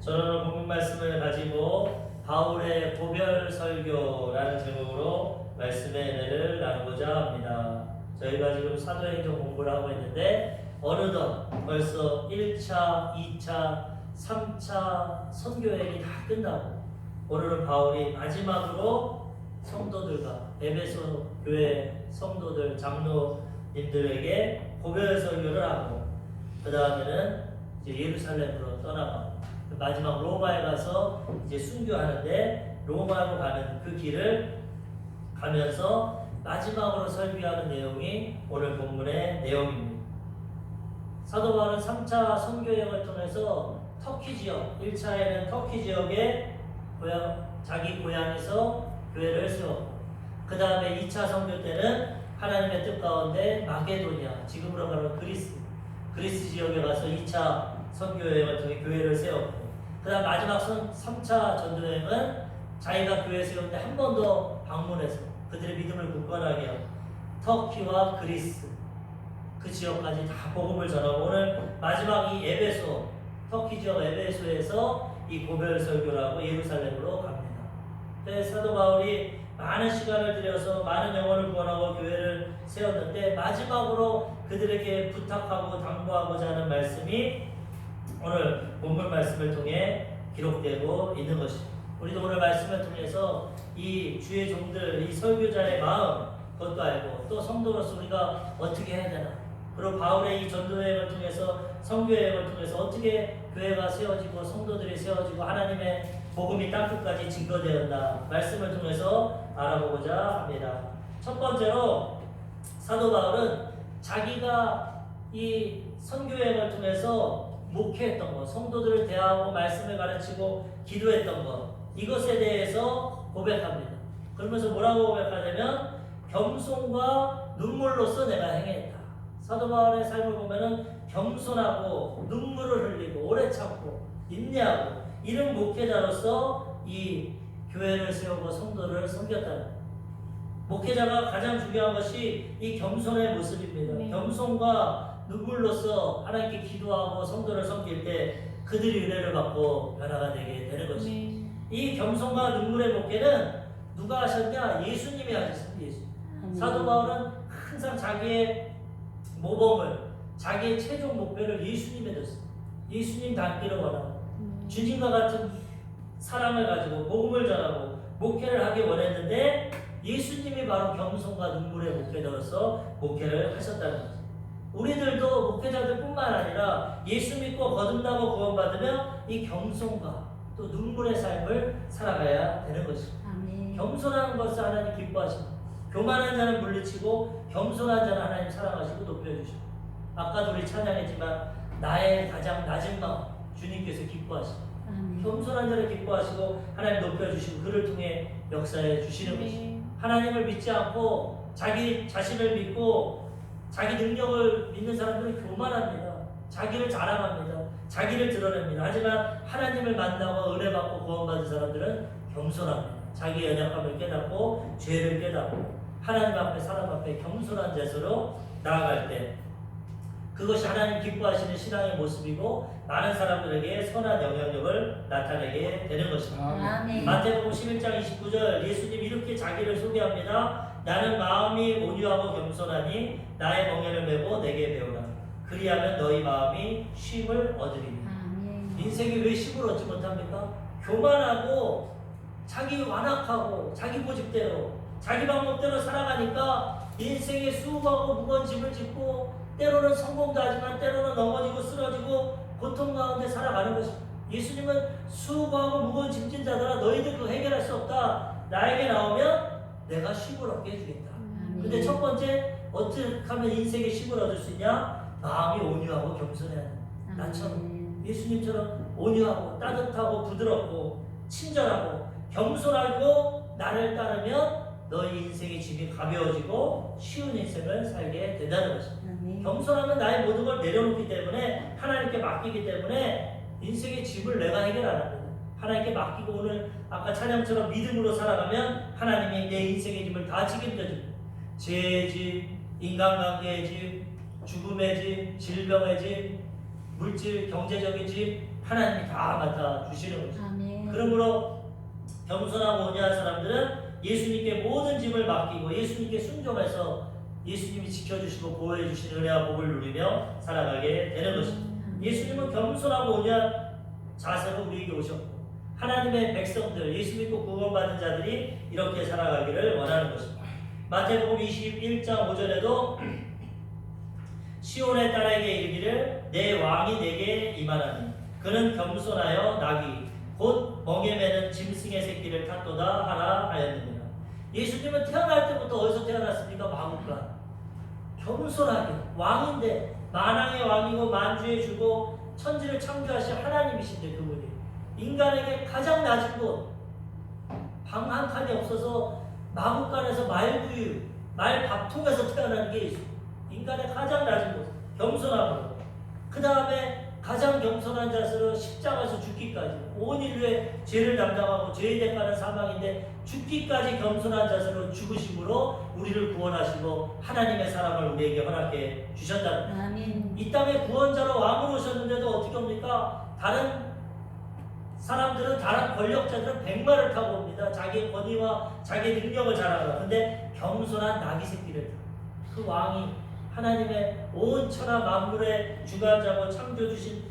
저는 본문 말씀을 가지고 바울의 고별 설교라는 제목으로 말씀의 은혜를 나누고자 합니다. 저희가 지금 사도행전 공부를 하고 있는데 어느덧 벌써 1차, 2차, 3차 선교행이 다 끝나고 오늘은 바울이 마지막으로 성도들과 에베소 교회 성도들, 장로님들에게 고별 설교를 하고 그 다음에는 이제 예루살렘으로 떠나가고 마지막 로마에 가서 이제 순교하는데 로마로 가는 그 길을 가면서 마지막으로 설교하는 내용이 오늘 본문의 내용입니다. 사도 바울은 3차 선교여행을 통해서 터키 지역, 1차에는 터키 지역에 자기 고향에서 교회를 세웠고 그 다음에 2차 선교 때는 하나님의 뜻 가운데 마게도니아, 지금으로 말하면 그리스 지역에 가서 2차 선교여행을 통해 교회를 세웠고 그 다음 마지막 3차 전도여행은 자기가 교회 세웠는데 한 번 더 방문해서 그들의 믿음을 굳건하게 하고 터키와 그리스 그 지역까지 다 복음을 전하고 오늘 마지막 이 에베소, 터키 지역 에베소에서 이 고별 설교를 하고 예루살렘으로 갑니다. 그래서 사도 바울이 많은 시간을 들여서 많은 영혼을 구원하고 교회를 세웠는데 마지막으로 그들에게 부탁하고 당부하고자 하는 말씀이 오늘 본문 말씀을 통해 기록되고 있는 것입니다. 우리도 오늘 말씀을 통해서 이 주의 종들, 이 설교자의 마음 그것도 알고 또 성도로서 우리가 어떻게 해야 되나 그리고 바울의 이 전도여행을 통해서 선교여행을 통해서 어떻게 교회가 세워지고 성도들이 세워지고 하나님의 복음이 땅끝까지 증거되었나 말씀을 통해서 알아보고자 합니다. 첫 번째로 사도 바울은 자기가 이 선교여행을 통해서 목회했던 것, 성도들을 대하고 말씀을 가르치고 기도했던 것 이것에 대해서 고백합니다. 그러면서 뭐라고 고백하냐면 겸손과 눈물로써 내가 행했다. 사도 바울의 삶을 보면은 겸손하고 눈물을 흘리고 오래 참고 인내하고 이런 목회자로서 이 교회를 세우고 성도를 섬겼다는 목회자가 가장 중요한 것이 이 겸손의 모습입니다. 네. 겸손과 눈물로써 하나님께 기도하고 성도를 섬길 때 그들이 은혜를 받고 변화가 되게 되는 것입니다. 네. 이 겸손과 눈물의 목회는 누가 하셨냐? 예수님이 하셨습니다. 예수. 사도 바울은 항상 자기의 모범을, 자기의 최종 목표를 예수님에 뒀습니다. 예수님 닮기를 원하고 주님과 같은 사랑을 가지고 복음을 전하고 목회를 하기 원했는데 예수님이 바로 겸손과 눈물의 목회자로서 목회를 하셨다는 거죠. 우리들도 목회자들뿐만 아니라 예수 믿고 거듭나고 구원받으면 이 겸손과 또 눈물의 삶을 살아가야 되는 것입니다. 아멘. 겸손한 것을 하나님 기뻐하십니다. 교만한 자는 물리치고 겸손한 자는 하나님 사랑하시고 높여주시고 아까도 우리 찬양했지만 나의 가장 낮은 마음 주님께서 기뻐하십니다. 아멘. 겸손한 자를 기뻐하시고 하나님 높여주시고 그를 통해 역사해 주시는 것입니다. 하나님을 믿지 않고 자기 자신을 믿고 자기 능력을 믿는 사람들은 교만합니다. 자기를 자랑합니다. 자기를 드러냅니다. 하지만 하나님을 만나고 은혜 받고 구원받은 사람들은 겸손합니다. 자기의 연약함을 깨닫고 죄를 깨닫고 하나님 앞에 사람 앞에 겸손한 자세로 나아갈 때 그것이 하나님 기뻐하시는 신앙의 모습이고 많은 사람들에게 선한 영향력을 나타내게 되는 것입니다. 아멘. 마태복음 11장 29절 예수님 이렇게 자기를 소개합니다. 나는 마음이 온유하고 겸손하니 나의 멍에를 메고 내게 배우라. 그리하면 너희 마음이 쉼을 얻으리니. 아멘. 인생이 왜 쉼을 얻지 못합니까? 교만하고 자기 완악하고 자기 고집대로 자기 방법대로 살아가니까 인생에 수고하고 무거운 짐을 짓고 때로는 성공도 하지만 때로는 넘어지고 쓰러지고 고통 가운데 살아가는 것입니다. 예수님은 수고하고 무거운 짐진 자들아 너희들 그거 해결할 수 없다. 나에게 나오면 내가 쉼을 얻게 해주겠다. 근데 첫 번째 어떻게 하면 인생에 쉼을 얻을 수 있냐? 마음이 온유하고 겸손해야 돼. 나처럼 예수님처럼 온유하고 따뜻하고 부드럽고 친절하고 겸손하고 나를 따르면 너희 인생의 짐이 가벼워지고 쉬운 인생을 살게 된다는 것입니다. 겸손하면 나의 모든 걸 내려놓기 때문에 하나님께 맡기기 때문에 인생의 짐을 내가 해결 안 합니다. 하나님께 맡기고 오늘 아까 찬양처럼 믿음으로 살아가면 하나님이 내 인생의 짐을 다 책임져 줍니다. 죄의 짐, 인간관계의 짐, 죽음의 짐, 질병의 짐, 물질, 경제적인 짐 하나님이 다 맡아 주시는 거죠. 아멘. 그러므로 겸손하고 온유한 사람들은 예수님께 모든 짐을 맡기고 예수님께 순종해서 예수님이 지켜주시고 보호해 주신 은혜와 복을 누리며 살아가게 되는 것입니다. 예수님은 겸손하고 온유한 자세로 우리에게 오셨고 하나님의 백성들, 예수 믿고 구원받은 자들이 이렇게 살아가기를 원하는 것입니다. 마태복음 21장 5절에도 시온의 딸에게 이르기를 내 왕이 내게 임하나니 그는 겸손하여 나귀 곧 멍에 매는 짐승의 새끼를 탔도다 하라 하였느니라. 예수님은 태어날 때부터 어디서 태어났습니까? 마국간. 겸손하게 왕인데 만왕의 왕이고 만주의 주고 천지를 창조하신 하나님이신데 그분이 인간에게 가장 낮은 곳 방 한 칸이 없어서 마국간에서 말구유 말 밥통에서 태어난 게 예수. 인간의 가장 낮은 곳 겸손함으로 그 다음에 가장 겸손한 자세로 십자가에서 죽기까지 온 인류의 죄를 담당하고 죄의 대가는 사망인데 죽기까지 겸손한 자세로 죽으심으로 우리를 구원하시고 하나님의 사랑을 우리에게 허락해 주셨다는 아멘. 이 땅에 구원자로 왕으로 오셨는데도 어떻게 옵니까? 다른 사람들은 다른 권력자들은 백마를 타고 옵니다. 자기의 권위와 자기의 능력을 자랑하라. 근데 겸손한 나귀 새끼를 타고 그 왕이 하나님의 온 천하 만물의 주관자고 창조주신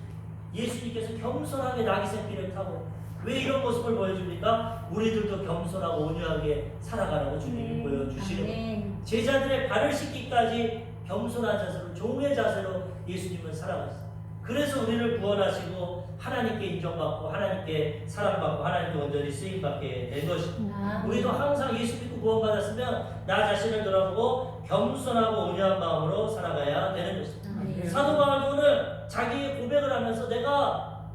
예수님께서 겸손하게 나귀 새끼를 타고 왜 이런 모습을 보여줍니까? 우리들도 겸손하고 온유하게 살아가라고 주님이 보여주시는 거예요. 제자들의 발을 씻기까지 겸손한 자세로 종의 자세로 예수님은 살아갔어요. 그래서 우리를 구원하시고 하나님께 인정받고 하나님께 사랑받고 하나님께 온전히 쓰임받게 된 것입니다. 우리도 항상 예수 믿고 구원받았으면 나 자신을 돌아보고 겸손하고 온유한 마음으로 살아가야 되는 것입니다. 사도 바울은 자기의 고백을 하면서 내가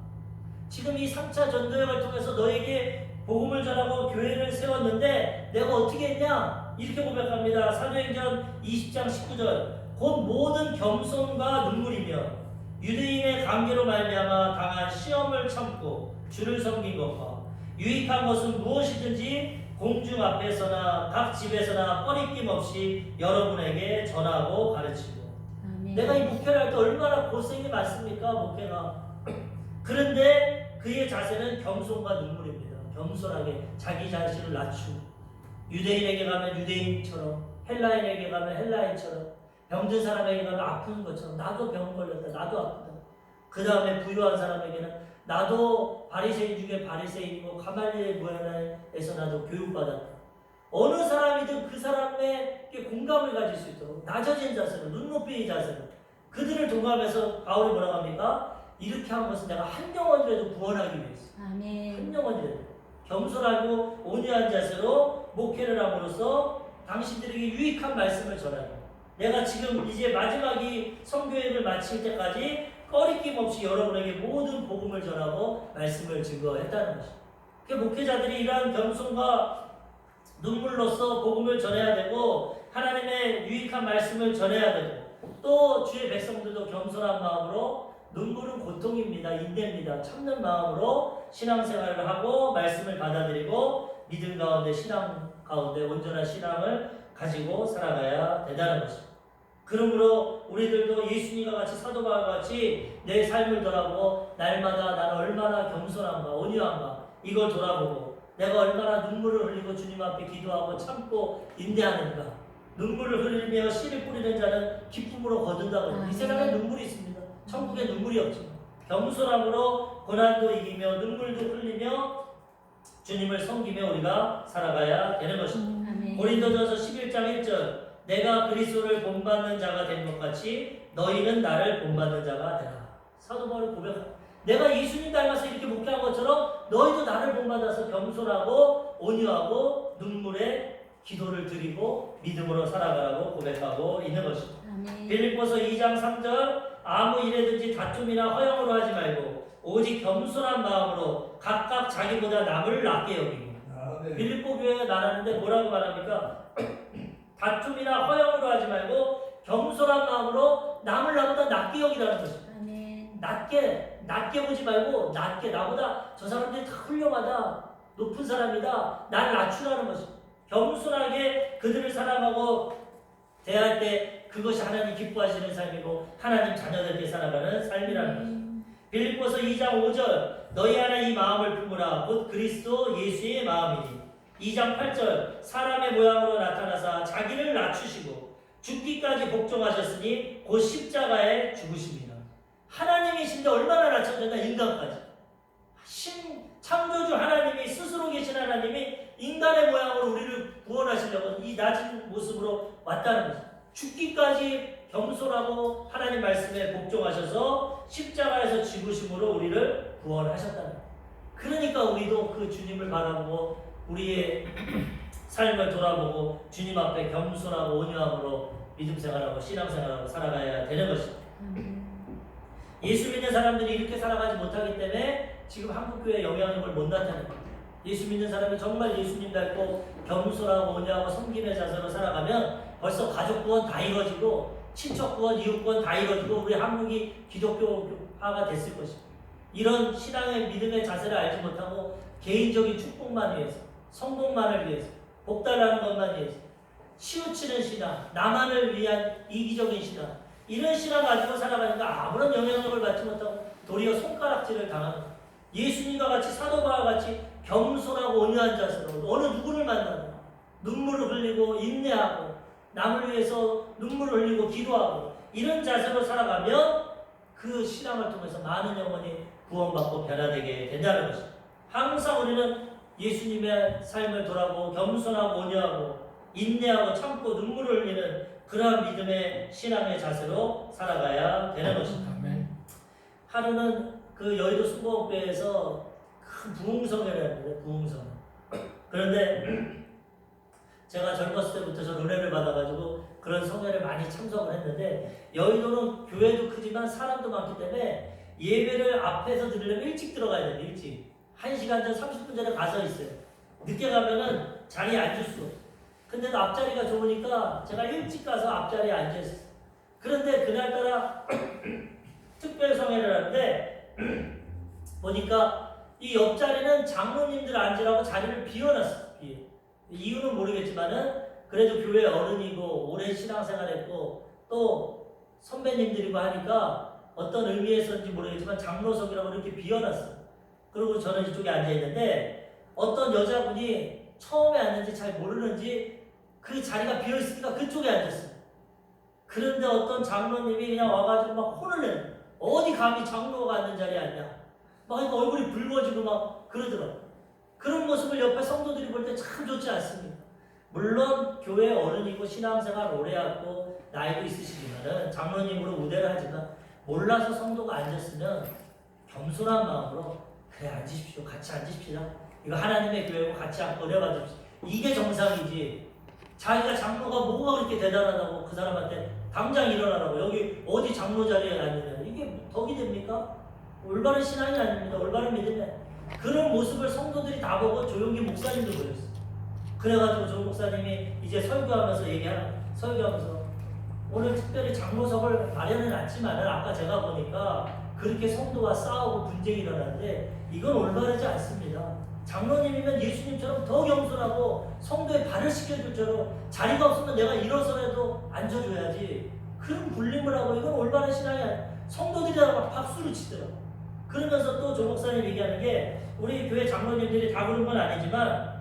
지금 이 3차 전도여행을 통해서 너에게 복음을 전하고 교회를 세웠는데 내가 어떻게 했냐? 이렇게 고백합니다. 사도행전 20장 19절 곧 모든 겸손과 눈물이며 유대인의 관계로 말미암아 당한 시험을 참고 주를 섬긴 것과 유익한 것은 무엇이든지 공중 앞에서나 각 집에서나 꺼리낌 없이 여러분에게 전하고 가르치고. 아멘. 내가 이 목회를 할 때 얼마나 고생이 많습니까? 목회가. 그런데 그의 자세는 겸손과 눈물입니다. 겸손하게 자기 자신을 낮추고 유대인에게 가면 유대인처럼 헬라인에게 가면 헬라인처럼 병든 사람에게 가면 아픈 것처럼 나도 병 걸렸다. 나도 아프다. 그 다음에 부유한 사람에게는 나도 바리새인 중에 바리새인이고 가말리엘 문화에서 나도 교육받았다. 어느 사람이든 그 사람에게 공감을 가질 수 있도록 낮아진 자세로 눈 높이 자세로 그들을 동감해서 바울이 뭐라고 합니까? 이렇게 한 것은 내가 한 영혼이라도 구원하기 위해서. 아멘. 한 영혼이라도 겸손하고 온유한 자세로 목회를 함으로써 당신들에게 유익한 말씀을 전하는 내가 지금 이제 마지막이 성교회를 마칠 때까지 꺼리낌 없이 여러분에게 모든 복음을 전하고 말씀을 증거했다는 것입니다. 목회자들이 이러한 겸손과 눈물로써 복음을 전해야 되고 하나님의 유익한 말씀을 전해야 되고 또 주의 백성들도 겸손한 마음으로 눈물은 고통입니다. 인내입니다. 참는 마음으로 신앙생활을 하고 말씀을 받아들이고 믿음 가운데 신앙 가운데 온전한 신앙을 가지고 살아가야 된다는 것입니다. 그러므로 우리들도 예수님과 같이 사도 바울과 같이 내 삶을 돌아보고 날마다 나는 얼마나 겸손한가 온유한가 이걸 돌아보고 내가 얼마나 눈물을 흘리고 주님 앞에 기도하고 참고 인내하는가. 눈물을 흘리며 씨를 뿌리는 자는 기쁨으로 거둔다고. 이 세상에 눈물이 있습니다. 천국에 눈물이 없지만 겸손함으로 고난도 이기며 눈물도 흘리며 주님을 섬기며 우리가 살아가야 되는 것입니다. 고린도전서 11장 1절 내가 그리스도를 본받는 자가 된 것 같이 너희는 나를 본받는 자가 되라. 사도 바울이 고백합니다. 내가 예수님 닮아서 이렇게 목회한 것처럼 너희도 나를 본받아서 겸손하고 온유하고 눈물에 기도를 드리고 믿음으로 살아가라고 고백하고 있는 것입니다. 빌립보서 2장 3절 아무 일에든지 다툼이나 허영으로 하지 말고 오직 겸손한 마음으로 각각 자기보다 남을 낫게 여기고. 빌립보 교회가 나라는데 뭐라고 말합니까? 다툼이나 허영으로 하지 말고 겸손한 마음으로 남을 나보다 낮게 여기라는 것입니다. 낮게 보지 말고 낮게 나보다 저 사람들이 다 훌륭하다 높은 사람이다 날 낮추라는 것입니다. 겸손하게 그들을 사랑하고 대할 때 그것이 하나님 기뻐하시는 삶이고 하나님 자녀들께 살아가는 삶이라는 것입니다. 빌립보서 2장 5절 너희 안에 이 마음을 품으라 곧 그리스도 예수의 마음이니 2장 8절 사람의 모양으로 나타나사 자기를 낮추시고 죽기까지 복종하셨으니 곧 십자가에 죽으십니다. 하나님이신데 얼마나 낮춰졌나 인간까지. 창조주 하나님이 스스로 계신 하나님이 인간의 모양으로 우리를 구원하시려고 이 낮은 모습으로 왔다는 거죠. 죽기까지 겸손하고 하나님 말씀에 복종하셔서 십자가에서 죽으심으로 우리를 구원하셨다는 거예요. 그러니까 우리도 그 주님을 바라보고 우리의 삶을 돌아보고 주님 앞에 겸손하고 온유함으로 믿음 생활하고 신앙 생활하고 살아가야 되는 것입니다. 예수 믿는 사람들이 이렇게 살아가지 못하기 때문에 지금 한국교회에 영향력을 못 나타내는 거예요. 예수 믿는 사람이 정말 예수님 닮고 겸손하고 온유하고 섬김의 자세로 살아가면 벌써 가족 구원 다 이루어지고 친척 구원, 이웃 구원 다 이루어지고 우리 한국이 기독교화가 됐을 것입니다. 이런 신앙의 믿음의 자세를 알지 못하고 개인적인 축복만 위해서 성공만을 위해서 복달라는 것만 위해서 치우치는 신앙, 나만을 위한 이기적인 신앙 이런 신앙 가지고 살아가니까 아무런 영향력을 받지 못하고 도리어 손가락질을 당하는 거예요. 예수님과 같이 사도바와 같이 겸손하고 온유한 자세로 어느 누구를 만나도 눈물을 흘리고 인내하고 남을 위해서 눈물을 흘리고 기도하고 이런 자세로 살아가면 그 신앙을 통해서 많은 영혼이 구원받고 변화되게 된다는 것입니다. 항상 우리는 예수님의 삶을 돌아보고 겸손하고 온유하고 인내하고 참고 눈물을 흘리는 그러한 믿음의 신앙의 자세로 살아가야 되는 것입니다. 하루는 그 여의도 수목교회에서 큰 부흥성회를 했는데 부흥성회. 그런데 제가 젊었을 때부터 저 은혜를 받아가지고 그런 성회를 많이 참석을 했는데 여의도는 교회도 크지만 사람도 많기 때문에 예배를 앞에서 드리려면 일찍 들어가야 돼요. 일찍 1시간 전 30분 전에 가서 있어요. 늦게 가면은 자리에 앉을 수 없어요. 근데도 앞자리가 좋으니까 제가 일찍 가서 앞자리에 앉아있어요. 그런데 그날따라 특별성회를 하는데 보니까 이 옆자리는 장로님들 앉으라고 자리를 비워놨어요. 이유는 모르겠지만은 그래도 교회 어른이고 오랜 신앙생활했고 또 선배님들이고 하니까 어떤 의미에서인지 모르겠지만 장로석이라고 이렇게 비워놨어요. 그리고 저는 이쪽에 앉아있는데 어떤 여자분이 처음에 앉는지 잘 모르는지 그 자리가 비어있으니까 그쪽에 앉았어요. 그런데 어떤 장로님이 그냥 와가지고 막 혼을 내요. 어디 감히 장로가 앉는 자리에 앉냐. 막 그러니까 얼굴이 붉어지고 막 그러더라고요. 그런 모습을 옆에 성도들이 볼 때 참 좋지 않습니다. 물론 교회 어른이고 신앙생활 오래하고 나이도 있으시지만은 장로님으로 우대를 하지만 몰라서 성도가 앉았으면 겸손한 마음으로 그래 앉으십시오. 같이 앉으십시다. 이거 하나님의 교회고 같이 어려가 줍시다. 이게 정상이지. 자기가 장로가 뭐가 그렇게 대단하다고 그 사람한테 당장 일어나라고 여기 어디 장로 자리에 앉느냐. 이게 덕이 됩니까? 올바른 신앙이 아닙니다. 올바른 믿음이 그런 모습을 성도들이 다 보고 조용기 목사님도 보였어요. 그래가지고 조 목사님이 이제 설교하면서 설교하면서 오늘 특별히 장로석을 마련해 놨지만은 아까 제가 보니까 그렇게 성도와 싸우고 분쟁이 일어나는데 이건 올바르지 않습니다. 장로님이면 예수님처럼 더 겸손하고 성도의 발을 씻겨줄 처럼 자리가 없으면 내가 일어서라도 앉아줘야지 그런 불림을 하고 이건 올바른 신앙이 아니야. 성도들이 다 박수를 치더라고. 그러면서 또 조 목사님 얘기하는 게 우리 교회 장로님들이 다 그런 건 아니지만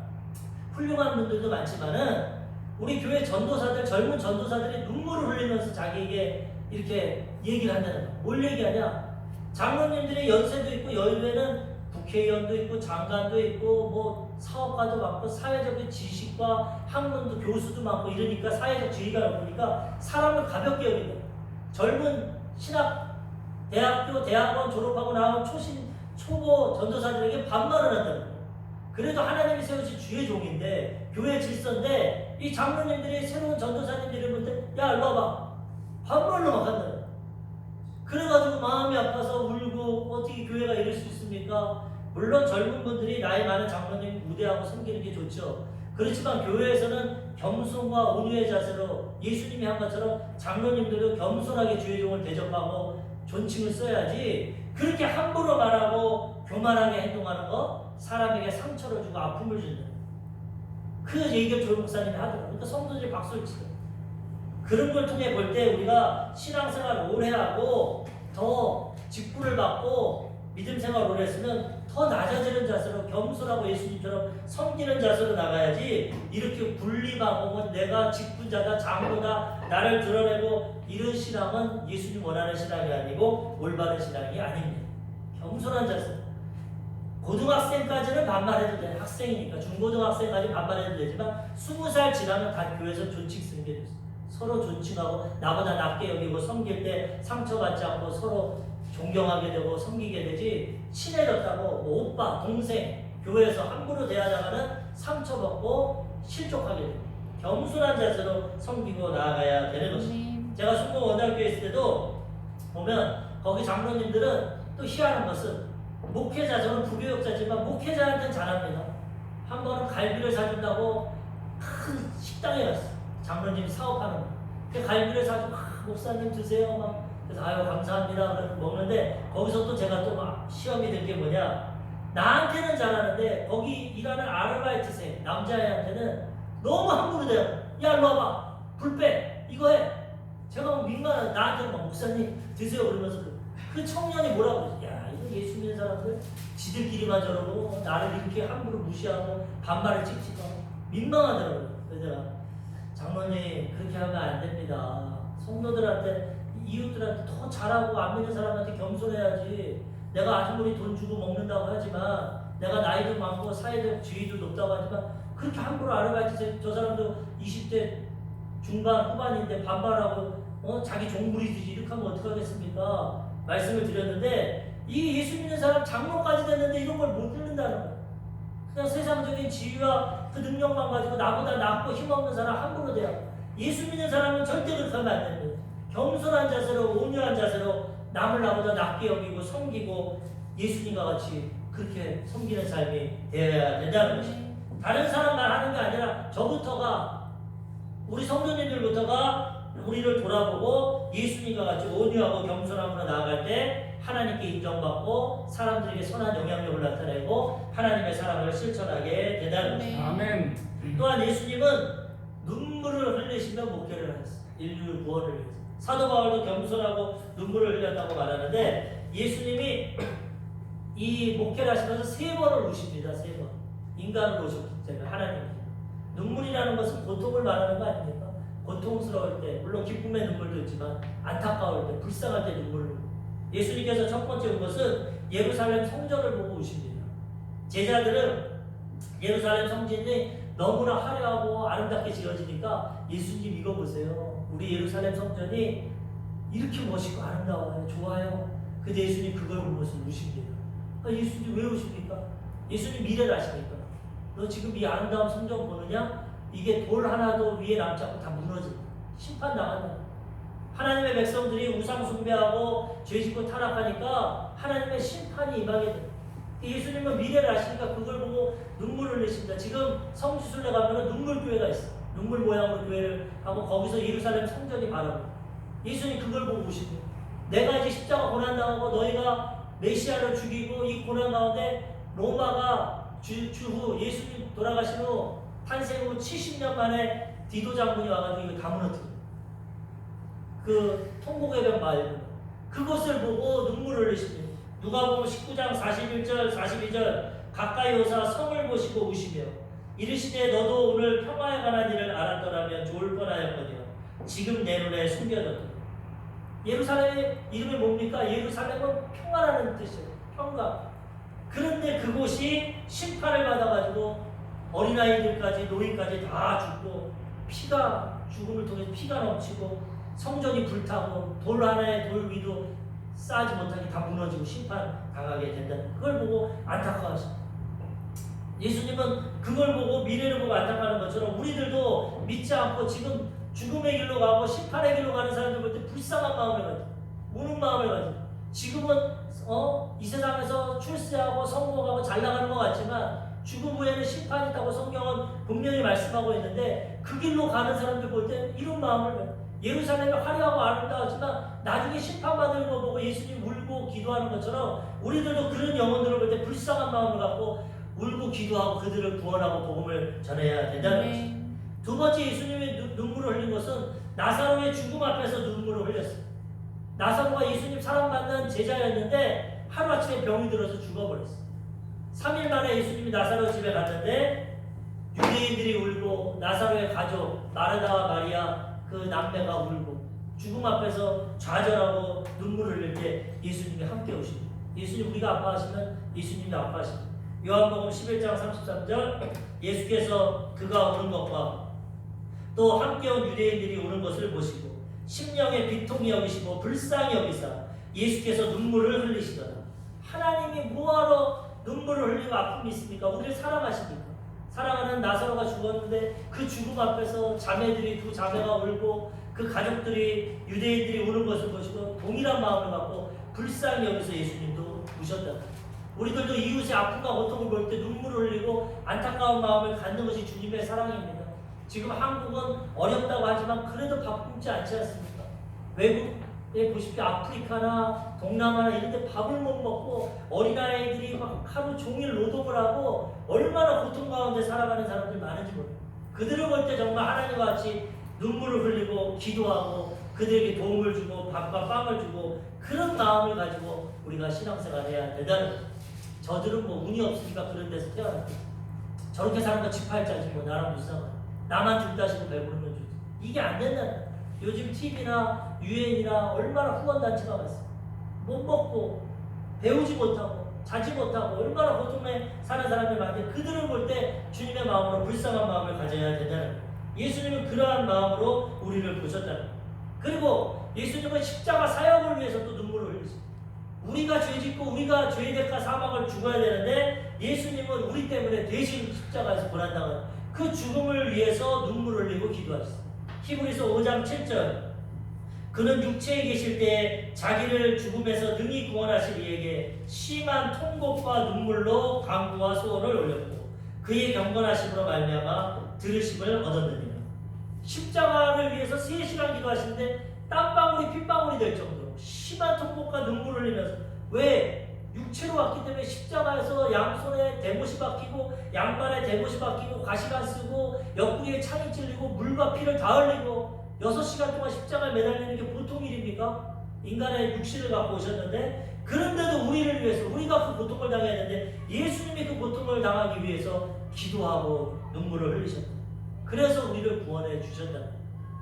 훌륭한 분들도 많지만은 우리 교회 전도사들 젊은 전도사들이 눈물을 흘리면서 자기에게 이렇게 얘기를 한다는 거야. 뭘 얘기하냐? 장로님들이 연세도 있고 여의도에는 국회의원도 있고 장관도 있고 뭐 사업가도 많고 사회적인 지식과 학문도 교수도 많고 이러니까 사회적 지위가 높으니까 사람을 가볍게 여긴다. 젊은 신학 대학교 대학원 졸업하고 나온 초보 전도사들에게 반말을 한다는 거예요. 그래도 하나님이 세우신 주의 종인데 교회 질서인데 이 장로님들이 새로운 전도사님들이 볼 때 야 일로 와봐 반말로 막 한다는 거예요. 그래가지고 마음이 아파서 울고 어떻게 교회가 이럴 수 있습니까? 물론 젊은 분들이 나이 많은 장로님 무대하고 섬기는 게 좋죠. 그렇지만 교회에서는 겸손과 온유의 자세로 예수님이 한 것처럼 장로님들도 겸손하게 주의 종을 대접하고 존칭을 써야지 그렇게 함부로 말하고 교만하게 행동하는 거 사람에게 상처를 주고 아픔을 준다. 그 얘기를 조 목사님이 하더라고요. 그러니까 성도들이 박수를 치더라고요. 그런 걸 통해 볼 때 우리가 신앙생활 오래 하고 더 직분을 받고 믿음 생활을 오래 했으면 더 낮아지는 자세로 겸손하고 예수님처럼 섬기는 자세로 나가야지 이렇게 분리하고 내가 직분자다 장로다 나를 드러내고 이런 신앙은 예수님 원하는 신앙이 아니고 올바른 신앙이 아닙니다. 겸손한 자세. 고등학생까지는 반말해도 돼. 학생이니까 중고등학생까지 반말해도 되지만 20살 지나면 다 교회에서 존칭 쓰는 게 됐어. 서로 존칭하고 나보다 낮게 여기고 섬길 때 상처받지 않고 서로 존경하게 되고 섬기게 되지 친해졌다고 뭐 오빠, 동생, 교회에서 함부로 대하다가는 상처받고 실족하게 돼요. 겸손한 자세로 섬기고 나아가야 되는 것입니다. 제가 순공 원장교회 있을 때도 보면 거기 장로님들은 또 희한한 것은 목회자, 저는 부교육자지만 목회자한테는 잘합니다. 한 번은 갈비를 사준다고 큰 식당에 갔어. 장로님이 사업하는 거. 그 갈비를 사주고 목사님 드세요 막. 그래서 아유 감사합니다. 그래서 먹는데 거기서 또 제가 또 막 시험이 된 게 뭐냐. 나한테는 잘하는데 거기 일하는 아르바이트생 남자애한테는 너무 함부로 돼요. 야 일로 와봐. 불 빼. 이거 해. 제가 민망한 나한테는 막 목사님 드세요 그러면서 그 청년이 뭐라고 그러지? 야 이거 예수 믿는 사람들 지들끼리만 저러고 나를 이렇게 함부로 무시하고 반발을 찍찍하고 민망하더라고요. 그래서 내가 장로님 그렇게 하면 안 됩니다. 성도들한테 이웃들한테 더 잘하고 안 믿는 사람한테 겸손해야지. 내가 아주머니 돈 주고 먹는다고 하지만 내가 나이도 많고 사회적 지위도 높다고 하지만 그렇게 함부로 아르바이트 저 사람도 20대 중반 후반인데 반발하고 자기 종부리듯이 이렇게 하면 어떡하겠습니까? 말씀을 드렸는데 이 예수 믿는 사람 장로까지 됐는데 이런 걸 못 듣는다는 거예요. 그냥 세상적인 지위와 그 능력만 가지고 나보다 낫고 힘없는 사람 함부로 대하. 예수 믿는 사람은 절대 그렇게 하면 안 됩니다. 겸손한 자세로 온유한 자세로 남을 나보다 낮게 여기고 섬기고 예수님과 같이 그렇게 섬기는 삶이 되어야 된다는 것입니다. 다른 사람만 하는 게 아니라 저부터가 우리 성도님들부터가 우리를 돌아보고 예수님과 같이 온유하고 겸손함으로 나아갈 때 하나님께 인정받고 사람들에게 선한 영향력을 나타내고 하나님의 사랑을 실천하게 된다는 것입니다. 아멘. 또한 예수님은 눈물을 흘리시며 목회를 하셨어요. 인류 구원을 위해서. 사도 바울도 겸손하고 눈물을 흘렸다고 말하는데 예수님이 이 목회를 하시면서 3번을 우십니다. 3번. 인간으로 오셨기 때문에 하나님. 눈물이라는 것은 고통을 말하는 거 아닙니까? 고통스러울 때, 물론 기쁨의 눈물도 있지만 안타까울 때, 불쌍할 때 눈물을. 예수님께서 첫 번째 온 것은 예루살렘 성전을 보고 오십니다. 제자들은 예루살렘 성전이 너무나 화려하고 아름답게 지어지니까 예수님 이거 보세요. 우리 예루살렘 성전이 이렇게 멋있고 아름다워요. 좋아요. 근데 예수님 그걸 보면서 우십니다. 예수님 왜 우십니까? 예수님 미래를 아시니까. 너 지금 이 아름다운 성전 보느냐? 이게 돌 하나도 위에 남지 않고 다 무너진다. 심판 나간다. 하나님의 백성들이 우상 숭배하고 죄짓고 타락하니까 하나님의 심판이 임하게 됩니다. 예수님은 미래를 아시니까 그걸 보고 눈물을 흘리십니다. 지금 성지순례 가면 눈물교회가 있어요. 눈물 모양으로 교회를 하고 거기서 예루살렘 성전이 바랍니다. 예수님 그걸 보고 오십니다. 내가 이제 십자가 고난당하고 너희가 메시아를 죽이고 이 고난 가운데 로마가 주후 예수님 돌아가신 후 탄생 후 70년 만에 디도 장군이 와가지고 이거 다 무너뜨려요. 그 통곡의 병 말고 그것을 보고 눈물을 흘리십니다. 누가복음 19장 41절 42절 가까이 오사 성을 보시고 우시며 이르시되 너도 오늘 평화에 관한 일을 알았더라면 좋을 뻔하였거니와 지금 내 눈에 숨겨졌더라. 예루살렘의 이름이 뭡니까? 예루살렘은 평화라는 뜻이에요. 평화. 그런데 그곳이 심판을 받아가지고 어린아이들까지 노인까지 다 죽고 피가 죽음을 통해 피가 넘치고 성전이 불타고 돌 하나에 돌 위도 쌓지 못하게 다 무너지고 심판 당하게 된다. 그걸 보고 안타까워하십니다. 예수님은 그걸 보고 미래를 보고 안타까워하는 것처럼 우리들도 믿지 않고 지금 죽음의 길로 가고 심판의 길로 가는 사람들 볼 때 불쌍한 마음을 가지고 우는 마음을 가지고 지금은 이 세상에서 출세하고 성공하고 잘 나가는 것 같지만 죽음 후에는 심판이 있다고 성경은 분명히 말씀하고 있는데 그 길로 가는 사람들 볼 때 이런 마음을 가지고 예루살렘이 화려하고 아름다웠지만 나중에 심판받는 거 보고 예수님 울고 기도하는 것처럼 우리들도 그런 영혼들을 볼 때 불쌍한 마음을 갖고 울고 기도하고 그들을 구원하고 복음을 전해야 된다는 것입니다. 두 번째 예수님이 눈물을 흘린 것은 나사로의 죽음 앞에서 눈물을 흘렸어요. 나사로가 예수님 사랑 받는 제자였는데 하루아침에 병이 들어서 죽어버렸어. 3일 만에 예수님이 나사로 집에 갔는데 유대인들이 울고 나사로의 가족 마르다와 마리아 그 남매가 울고 죽음 앞에서 좌절하고 눈물을 흘릴 때 예수님이 함께 오십니다. 예수님 우리가 아파하시면 예수님이 아파하십니다. 요한복음 11장 33절 예수께서 그가 오는 것과 또 함께 온 유대인들이 오는 것을 보시고 심령의 비통이 여기시고 불쌍히 여기사 예수께서 눈물을 흘리시더라. 하나님이 뭐하러 눈물을 흘리고 아픔이 있습니까? 우리를 사랑하십니까? 사랑하는 나사로가 죽었는데 그 죽음 앞에서 자매들이 두 자매가 울고 그 가족들이 유대인들이 우는 것을 보시고 동일한 마음을 갖고 불쌍히 여기서 예수님도 우셨다. 우리들도 이웃의 아픔과 고통을 볼 때 눈물을 흘리고 안타까운 마음을 갖는 것이 주님의 사랑입니다. 지금 한국은 어렵다고 하지만 그래도 바쁘지 않지 않습니까? 외국에 보십시오. 아프리카나 동남아나 이런 데 밥을 못 먹고 어린아이들이 막 하루 종일 노동을 하고 얼마나 고통 가운데 살아가는 사람들 많은지 모릅니다. 그들을 볼 때 정말 하나님과 같이 눈물을 흘리고 기도하고 그들에게 도움을 주고 밥과 빵을 주고 그런 마음을 가지고 우리가 신앙생활을 해야 된다는 거죠. 저들은 뭐 운이 없으니까 그런 데서 태어났고 저렇게 사는 거 지팔자지 뭐 나랑 무슨 상관. 나만 죽다시고 배부르면 좋지. 이게 안 된다는 거예요. 요즘 TV나 유엔이나 얼마나 후원단체가 많습니다. 못 먹고 배우지 못하고 자지 못하고 얼마나 고통에 사는 사람들 많은데 그들을 볼 때 주님의 마음으로 불쌍한 마음을 가져야 된다는 거예요. 예수님은 그러한 마음으로 우리를 보셨다는 거예요. 그리고 예수님은 십자가 사역을 위해서 또 눈물을 흘리십니다. 우리가 죄짓고 우리가 죄의 대가 사망을 죽어야 되는데 예수님은 우리 때문에 대신 십자가에서 고난당한 그 죽음을 위해서 눈물을 흘리고 기도하셨습니다. 히브리서 5장 7절 그는 육체에 계실 때 자기를 죽음에서 능히 구원하실 이에게 심한 통곡과 눈물로 간구와 소원을 올렸고 그의 경건하심으로 말미암아 들으심을 얻었느니라. 십자가를 위해서 3시간 기도하시는데 땀방울이 핏방울이 될 정도로 심한 통곡과 눈물을 흘리면서 왜? 육체로 왔기 때문에 십자가에서 양손에 대못이 박히고 양발에 대못이 박히고 가시가 쓰고 옆구리에 창이 찔리고 물과 피를 다 흘리고 6시간 동안 십자가에 매달리는 게 보통 일입니까? 인간의 육신을 갖고 오셨는데 그런데도 우리를 위해서 우리가 그 고통을 당해야 되는데 예수님이 그 고통을 당하기 위해서 기도하고 눈물을 흘리셨다. 그래서 우리를 구원해 주셨다.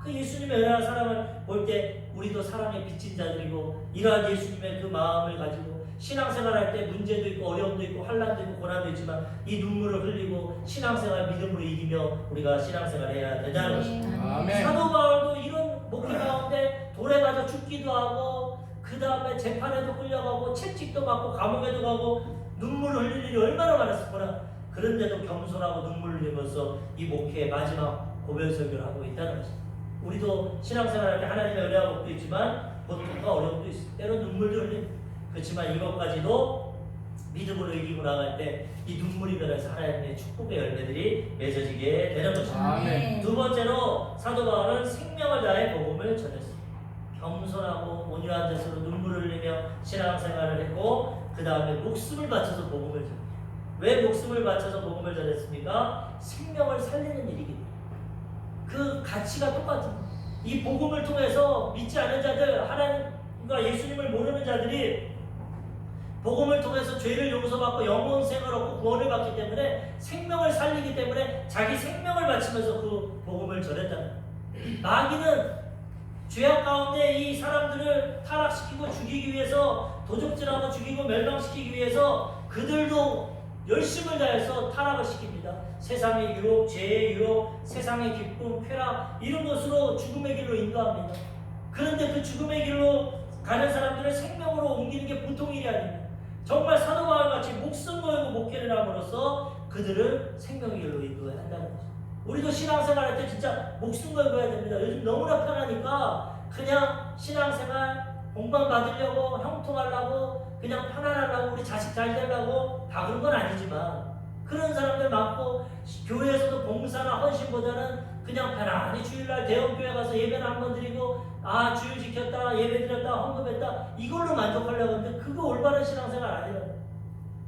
그 예수님의 은혜와 사랑을 볼 때 우리도 사랑의 빚진 자들이고 이러한 예수님의 그 마음을 가지고 신앙생활할 때 문제도 있고 어려움도 있고 환난도 있고 고난도 있지만 이 눈물을 흘리고 신앙생활 믿음으로 이기며 우리가 신앙생활해야 된다는 것입니다. 사도 바울도 이런 목회 가운데 돌에 맞아 죽기도 하고 그 다음에 재판에도 끌려가고 채찍도 맞고 감옥에도 가고 눈물을 흘릴 일이 얼마나 많았을거나 그런데도 겸손하고 눈물을 흘리면서 이 목회의 마지막 고별설교를 하고 있다는 것입니다. 우리도 신앙생활할 때 하나님의 은혜와 복도 있지만 고통과 어려움도 있습니다. 때로 눈물도 흘립니다. 그렇지만 이것까지도 믿음으로 이기고 나갈 때 이 눈물이 변해서 하나님의 축복의 열매들이 맺어지게 되는 것입니다. 아멘. 두 번째로 사도 바울은 생명을 다해 복음을 전했습니다. 겸손하고 온유한 자세로 눈물을 흘리며 신앙생활을 했고 그 다음에 목숨을 바쳐서 복음을 전했습니다. 왜 목숨을 바쳐서 복음을 전했습니까? 생명을 살리는 일이기 때문에 그 가치가 똑같은 거예요. 이 복음을 통해서 믿지 않은 자들 하나님과 예수님을 모르는 자들이 복음을 통해서 죄를 용서받고 영원생을 얻고 구원을 받기 때문에 생명을 살리기 때문에 자기 생명을 바치면서 그 복음을 전했다는 거예요. 마귀는 죄악 가운데 이 사람들을 타락시키고 죽이기 위해서 도적질하고 죽이고 멸망시키기 위해서 그들도 열심을 다해서 타락을 시킵니다. 세상의 유혹, 죄의 유혹, 세상의 기쁨, 쾌락 이런 것으로 죽음의 길로 인도합니다. 그런데 그 죽음의 길로 가는 사람들을 생명으로 옮기는 게 보통 일이 아닙니다. 정말 사도 바울같이 목숨 걸고 목회를 함으로써 그들을 생명의 길로 인도해야 한다는 거죠. 우리도 신앙생활 할 때 진짜 목숨 걸고 해야 됩니다. 요즘 너무나 편하니까 그냥 신앙생활 공방 받으려고 형통하려고 그냥 편안하려고 우리 자식 잘 되려고 다 그런 건 아니지만 그런 사람들 많고 교회에서도 봉사나 헌신보다는 그냥 편안히 주일날 대형교회 가서 예배를 한번 드리고 주일 지켰다 예배 드렸다 헌금했다 이걸로 만족하려고 하는데 그거 올바른 신앙생활 아니라고.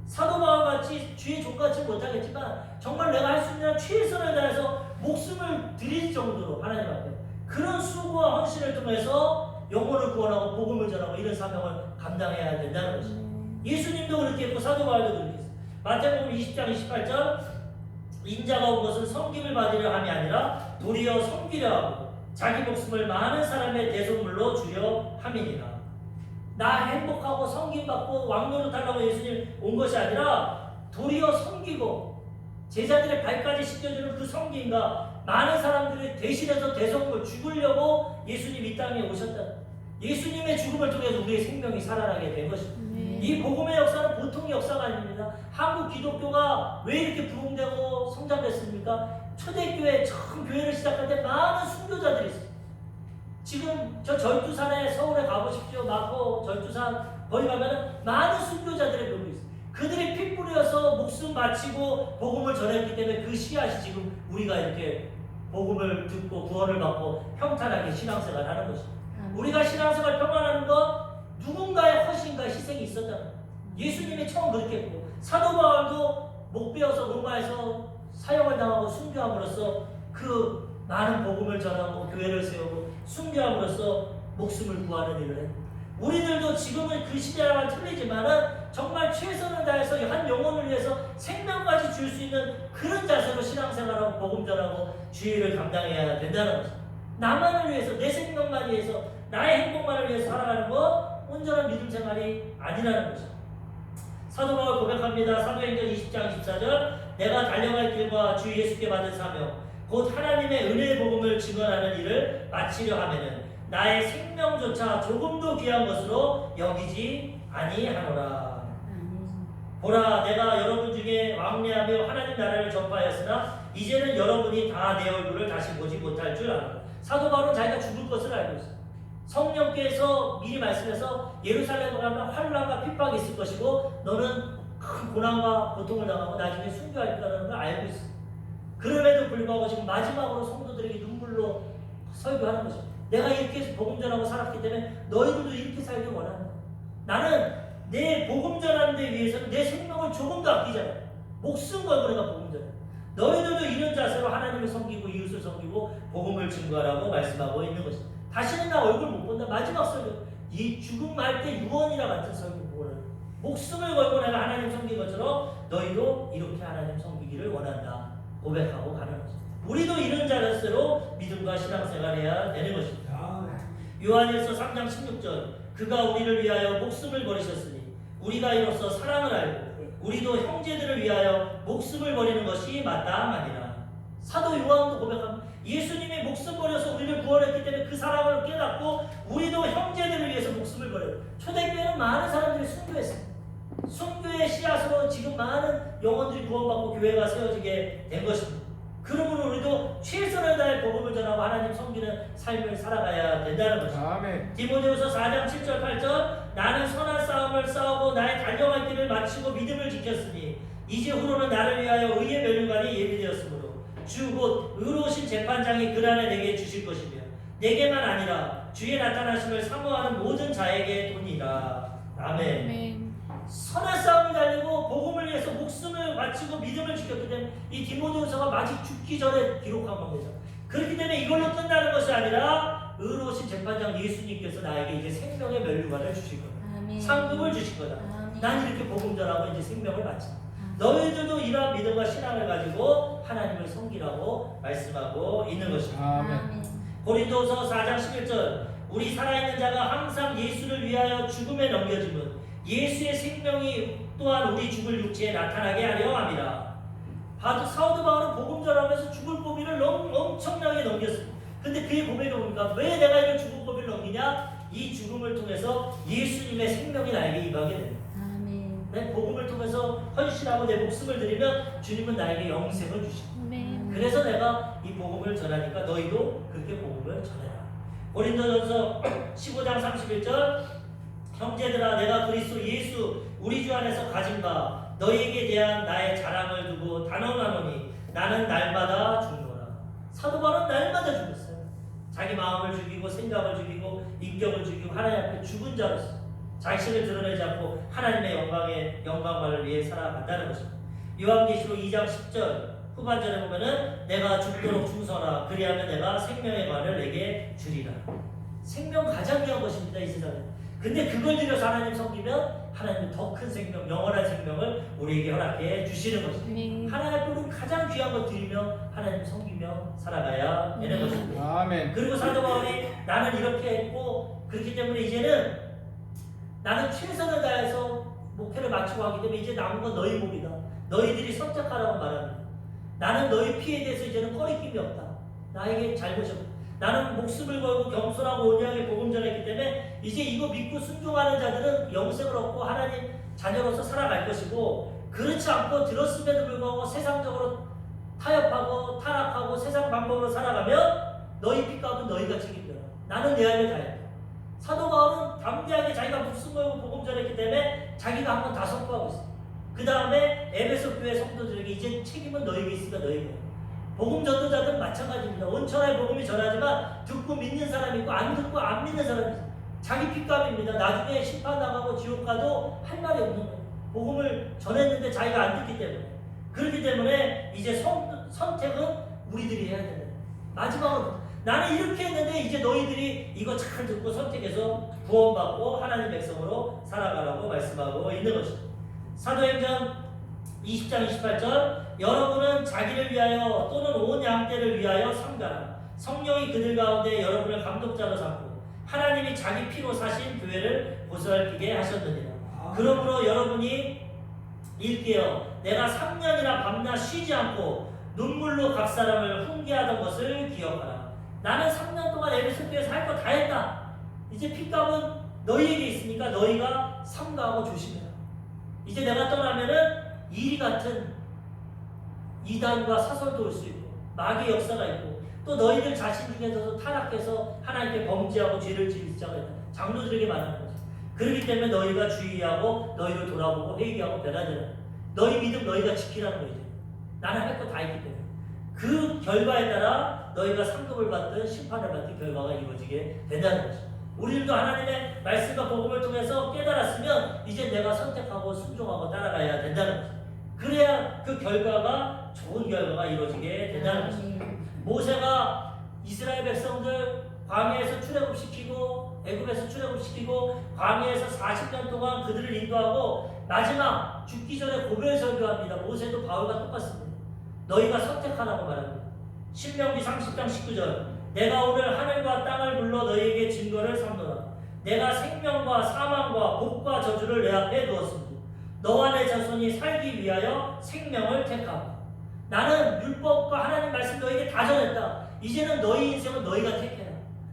사도 바울같이 주의 종같이 못하겠지만 정말 내가 할 수 있는 한 최선을 다해서 목숨을 드릴 정도로 하나님 앞에 그런 수고와 헌신을 통해서 영혼을 구원하고 복음을 전하고 이런 사명을 감당해야 된다는 것입니다. 예수님도 그렇게 했고 사도 바울도 그렇게 했어요. 마태복음 20장 28절 인자가 온 것은 섬김을 받으려 함이 아니라 도리어 섬기려 하고 자기 목숨을 많은 사람의 대속물로 주려 함이니라. 나 행복하고 섬김받고 왕노릇하려고 예수님 온 것이 아니라 도리어 섬기고 제자들의 발까지 씻겨주는 그 섬김과 많은 사람들이 대신해서 대속물 죽으려고 예수님 이 땅에 오셨다. 예수님의 죽음을 통해서 우리의 생명이 살아나게 된 것입니다. 이 복음의 역사는 보통 역사가 아닙니다. 한국 기독교가 왜 이렇게 부흥되고 성장됐습니까? 초대교회 처음 교회를 시작할 때 많은 순교자들이 있어요. 지금 저 절두산에 서울에 가보십시오. 마포 절두산 거기 가면은 많은 순교자들의 묘이 있어요. 그들이 피 뿌려서 목숨 바치고 복음을 전했기 때문에 그 씨앗이 지금 우리가 이렇게 복음을 듣고 구원을 받고 평탄하게 신앙생활을 하는 것입니다. 우리가 신앙생활 평안하는 건 누군가의 헌신과 희생이 있었다. 예수님이 처음 그렇게 했고 사도 바울도 목 베어서 로마에서 사형을 당하고 순교함으로써 그 많은 복음을 전하고 교회를 세우고 순교함으로써 목숨을 구하는 일을 했고 우리들도 지금은 그 시대랑은 틀리지만은 정말 최선을 다해서 한 영혼을 위해서 생명까지 줄 수 있는 그런 자세로 신앙생활하고 복음 전하고 주의를 감당해야 된다는 것입니다. 나만을 위해서 내 생명만 위해서 나의 행복만을 위해서 살아가는 것 온전한 믿음 생활이 아니라는 것입니다. 사도 바울 고백합니다. 사도행전 20장 14절 내가 달려갈 길과 주 예수께 받은 사명 곧 하나님의 은혜의 복음을 증언하는 일을 마치려 하면은 나의 생명조차 조금도 귀한 것으로 여기지 아니하노라. 보라 내가 여러분 중에 왕래하며 하나님 나라를 전파하였으나 이제는 여러분이 다 내 얼굴을 다시 보지 못할 줄 알아. 사도 바울은 자기가 죽을 것을 알고 있어요. 성령께서 미리 말씀해서 예루살렘에 가면 환난과 핍박이 있을 것이고 너는 큰 고난과 고통을 당하고 나중에 순교할 거라는 걸 알고 있어요. 그럼에도 불구하고 지금 마지막으로 성도들에게 눈물로 설교하는 것입니다. 내가 이렇게 복음 전하고 살았기 때문에 너희들도 이렇게 살길 원한다. 나는 내 복음 전하는 데 위해서는 내 생명을 조금도 아끼지 않아. 목숨 걸고 내가 복음 전해. 너희들도 이런 자세로 하나님을 섬기고 이웃을 섬기고 복음을 증거하라고 말씀하고 있는 것입니다. 다시는 나 얼굴 못 본다. 마지막 설교. 이 죽음할 때 유언이라 같은 설교 보고는 목숨을 걸고 내가 하나님 섬긴 것처럼 너희도 이렇게 하나님 섬기기를 원한다. 고백하고 가는 것입니다. 우리도 이런 자세로 믿음과 신앙생활해야 되는 것입니다. 요한일서 3장 16절 그가 우리를 위하여 목숨을 버리셨으니 우리가 이로써 사랑을 알고 우리도 형제들을 위하여 목숨을 버리는 것이 마땅하니라. 사도 요한도 고백합니다. 예수님이 목숨 버려서 우리를 구원했기 때문에 그 사랑을 깨닫고 우리도 형제들을 위해서 목숨을 버려요. 초대교회는 많은 사람들이 순교했습니다. 순교의 씨앗으로 지금 많은 영혼들이 구원받고 교회가 세워지게 된 것입니다. 그러므로 우리도 최선을 다해 복음을 전하고 하나님 섬기는 삶을 살아가야 된다는 것입니다. 아멘. 디모데후서 4장 7절 8절 나는 선한 싸움을 싸우고 나의 달려갈 길을 마치고 믿음을 지켰으니 이제 후로는 나를 위하여 의의 면류관이 예비되었으므로 주 곧 의로우신 재판장이 그날에 내게 주실 것이며 내게만 아니라 주의 나타나심을 사모하는 모든 자에게 도니라. 아멘. 선한 싸움을 달리고 복음을 위해서 목숨을 바치고 믿음을 지켰기 때문에 이 디모데후서가 마치 죽기 전에 기록한 겁니다. 그렇기 때문에 이걸로 끝나는 것이 아니라 의로우신 재판장 예수님께서 나에게 이제 생명의 면류관을 주실 거다. 상급을 주실 거다. 난 이렇게 복음 전하고 이제 생명을 바친다. 너희들도 이러한 믿음과 신앙을 가지고 하나님을 섬기라고 말씀하고 있는 것입니다. 고린도서 4장 11절 우리 살아있는 자가 항상 예수를 위하여 죽음에 넘겨짐은 예수의 생명이 또한 우리 죽을 육체에 나타나게 하려 함이라. 사도 바울은 복음 전하면서 죽을 고비를 엄청나게 넘겼습니다. 근데 그의 고백이 뭡니까? 왜 내가 이런 죽을 고비를 넘기냐? 이 죽음을 통해서 예수님의 생명이 나에게 임하게 됩니다. 내 복음을 통해서 헌신하고 내 목숨을 드리면 주님은 나에게 영생을 주십니다. 그래서 내가 이 복음을 전하니까 너희도 그렇게 복음을 전해라. 고린도전서 15장 31절 형제들아 내가 그리스도 예수 우리 주 안에서 가진 바 너희에게 대한 나의 자랑을 두고 단언하노니 나는 날마다 죽노라. 사도 바울은 날마다 죽었어요. 자기 마음을 죽이고 생각을 죽이고 인격을 죽이고 하나님 앞에 죽은 자로서 자신을 드러내지 않고 하나님의 영광만을 위해 살아간다는 것입니다. 요한계시록 2장 10절 후반절에 보면은 내가 죽도록 충성하라 그리하면 내가 생명의 말을 내게 주리라. 생명 가장 귀한 것입니다, 이 세상에. 근데 그걸 들여서 하나님 섬기면 하나님은 더 큰 생명, 영원한 생명을 우리에게 허락해 주시는 것입니다. 하나님 앞에 가장 귀한 것 드리며 하나님 섬기며 살아가야 되는 것입니다. 아멘. 그리고 사도 바울이 나는 이렇게 했고 그렇기 때문에 이제는 나는 최선을 다해서 목표를 맞추고 하기 때문에 이제 남은 건 너희 몫이다. 너희들이 선택하라고 말합니다. 나는 너희 피에 대해서 이제는 꺼리낌이 없다. 나에게 잘못이 없다. 나는 목숨을 걸고 겸손하고 온유하게 복음 전했기 때문에 이제 이거 믿고 순종하는 자들은 영생을 얻고 하나님 자녀로서 살아갈 것이고, 그렇지 않고 들었음에도 불구하고 세상적으로 타협하고 타락하고 세상 방법으로 살아가면 너희 핏값은 너희가 책임져라. 나는 내 할 일 다 했다. 사도 바울은 담대하게 자기가 목숨 걸고 복음 전했기 때문에 자기가 한 번 다 선포하고 있어. 그 다음에 에베소 교회 성도들에게 이제 책임은 너희에게 있으니까 너희가. 복음 전도자들은 마찬가지입니다. 온천하에 복음이 전하지만 듣고 믿는 사람이 있고 안 듣고 안 믿는 사람이 있어요. 자기 핏값입니다. 나중에 심판 나가고 지옥 가도 할 말이 없는 거예요. 복음을 전했는데 자기가 안 듣기 때문에. 그렇기 때문에 이제 선택은 우리들이 해야 된다. 마지막으로 나는 이렇게 했는데 이제 너희들이 이거 잘 듣고 선택해서 구원받고 하나님 백성으로 살아가라고 말씀하고 있는 것입니다. 사도행전 20장 28절 여러분은 자기를 위하여 또는 온 양떼를 위하여 삼가라. 성령이 그들 가운데 여러분을 감독자로 삼고 하나님이 자기 피로 사신 교회를 보살피게 하셨느니라. 그러므로 여러분이 일깨어 내가 3년이나 밤낮 쉬지 않고 눈물로 각 사람을 훈계하던 것을 기억하라. 나는 3년 동안 에베소 교회에서 할 거 다 했다. 이제 핏값은 너희에게 있으니까 너희가 삼가하고 조심해라. 이제 내가 떠나면은 이리 같은 이단과 사설도 올 수 있고 마귀의 역사가 있고 또 너희들 자신 중에서도 타락해서 하나님께 범죄하고 죄를 지을 자가 있다. 장로들에게 말하는 거죠. 그렇기 때문에 너희가 주의하고 너희를 돌아보고 회개하고 변화되라. 너희 믿음 너희가 지키라는 거죠. 나는 할 거 다 했기 때문에 그 결과에 따라 너희가 상급을 받든 심판을 받든 결과가 이루어지게 된다는 것이죠. 우리들도 하나님의 말씀과 복음을 통해서 깨달았으면 이제 내가 선택하고 순종하고 따라가야 된다는 것이죠. 그래야 그 결과가 좋은 결과가 이루어지게 된다는 것입니다. 모세가 이스라엘 백성들 광야에서 출애굽시키고 애굽에서 출애굽시키고 광야에서 40년 동안 그들을 인도하고 마지막 죽기 전에 고별 설교합니다. 모세도 바울과 똑같습니다. 너희가 선택하라고 말합니다. 신명기 30장 19절 내가 오늘 하늘과 땅을 불러 너희에게 증거를 삼노라. 내가 생명과 사망과 복과 저주를 내 앞에 두었습니다. 너와 내 자손이 살기 위하여 생명을 택하고. 나는 율법과 하나님 말씀 너희에게 다 전했다. 이제는 너희 인생은 너희가 택해라.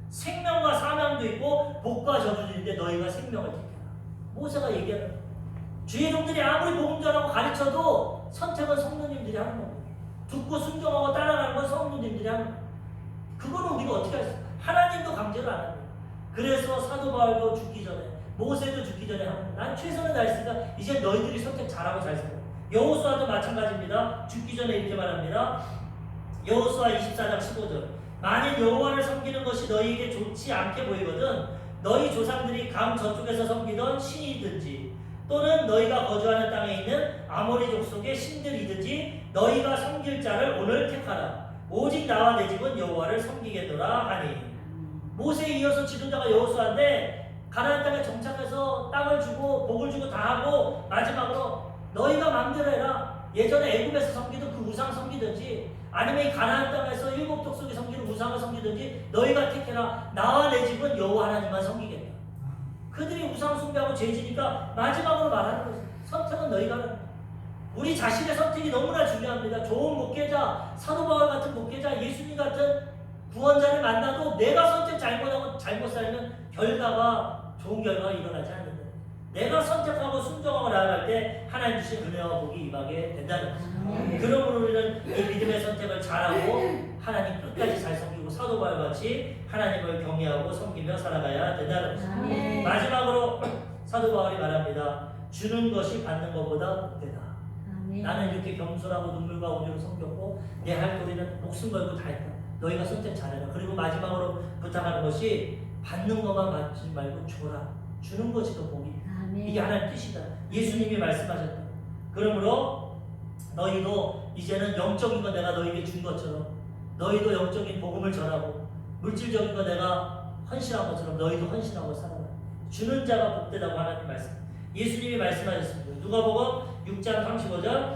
생명과 사망도 있고 복과 저주도 있는데 너희가 생명을 택해라. 모세가 얘기하는 거예요. 주의 종들이 아무리 복음 전하고 가르쳐도 선택은 성도님들이 하는 겁니다. 듣고 순종하고 따라가는 건 성도님들이 하는 거예요. 그거는 우리가 어떻게 할 수 있어요? 하나님도 강제로 안 합니다. 그래서 사도 바울도 죽기 전에 모세도 죽기 전에 합니다. 난 최선을 다했으니까 이제 너희들이 선택 잘하고 잘 살아. 여호수아도 마찬가지입니다. 죽기 전에 이렇게 말합니다. 여호수아 24장 15절 만일 여호와를 섬기는 것이 너희에게 좋지 않게 보이거든 너희 조상들이 강 저쪽에서 섬기던 신이든지 또는 너희가 거주하는 땅에 있는 아모리 족속의 신들이든지 너희가 섬길 자를 오늘 택하라. 오직 나와 내 집은 여호와를 섬기겠노라 하니. 모세에 이어서 지도자가 여호수아인데 가나안 땅에 정착해서 땅을 주고 복을 주고 다 하고 마지막으로 너희가 마음대로 해라. 예전에 애굽에서 섬기던 그 우상 섬기든지 아니면 이 가나안 땅에서 일곱 족속이 섬기는 우상을 섬기든지 너희가 택해라. 나와 내 집은 여호와 하나님만 섬기겠다. 그들이 우상 숭배하고 죄지니까 마지막으로 말하는 거예요. 선택은 너희가 하라. 우리 자신의 선택이 너무나 중요합니다. 좋은 목회자, 사도 바울 같은 목회자, 예수님 같은 구원자를 만나도 내가 선택 잘못하고 잘못 살면 결과가 좋은 결과가 일어나지 않는다. 내가 선택하고 순종하고 나아갈 때 하나님 주신 은혜와 복이 임하게 된다는 것입니다. 그러므로 우리는 이 믿음의 선택을 잘하고 하나님 끝까지 잘 섬기고 사도 바울같이 하나님을 경외하고 섬기며 살아가야 된다는 것입니다. 마지막으로 사도 바울이 말합니다. 주는 것이 받는 것보다 복되다. 나는 이렇게 겸손하고 눈물과 온유로 섬겼고 내 할 도리는 목숨 걸고 다 했다. 너희가 선택 잘해라. 그리고 마지막으로 부탁하는 것이 받는 것만 받지 말고 줘라. 주는 것이 더 복이. 이게 하나님의 뜻이다. 예수님이 말씀하셨다. 그러므로 너희도 이제는 영적인 거 내가 너희에게 준 것처럼 너희도 영적인 복음을 전하고 물질적인 거 내가 헌신한 것처럼 너희도 헌신하고 살아라. 주는 자가 복되다고 하나님 말씀. 예수님이 말씀하셨습니다. 누가복음 6장 35절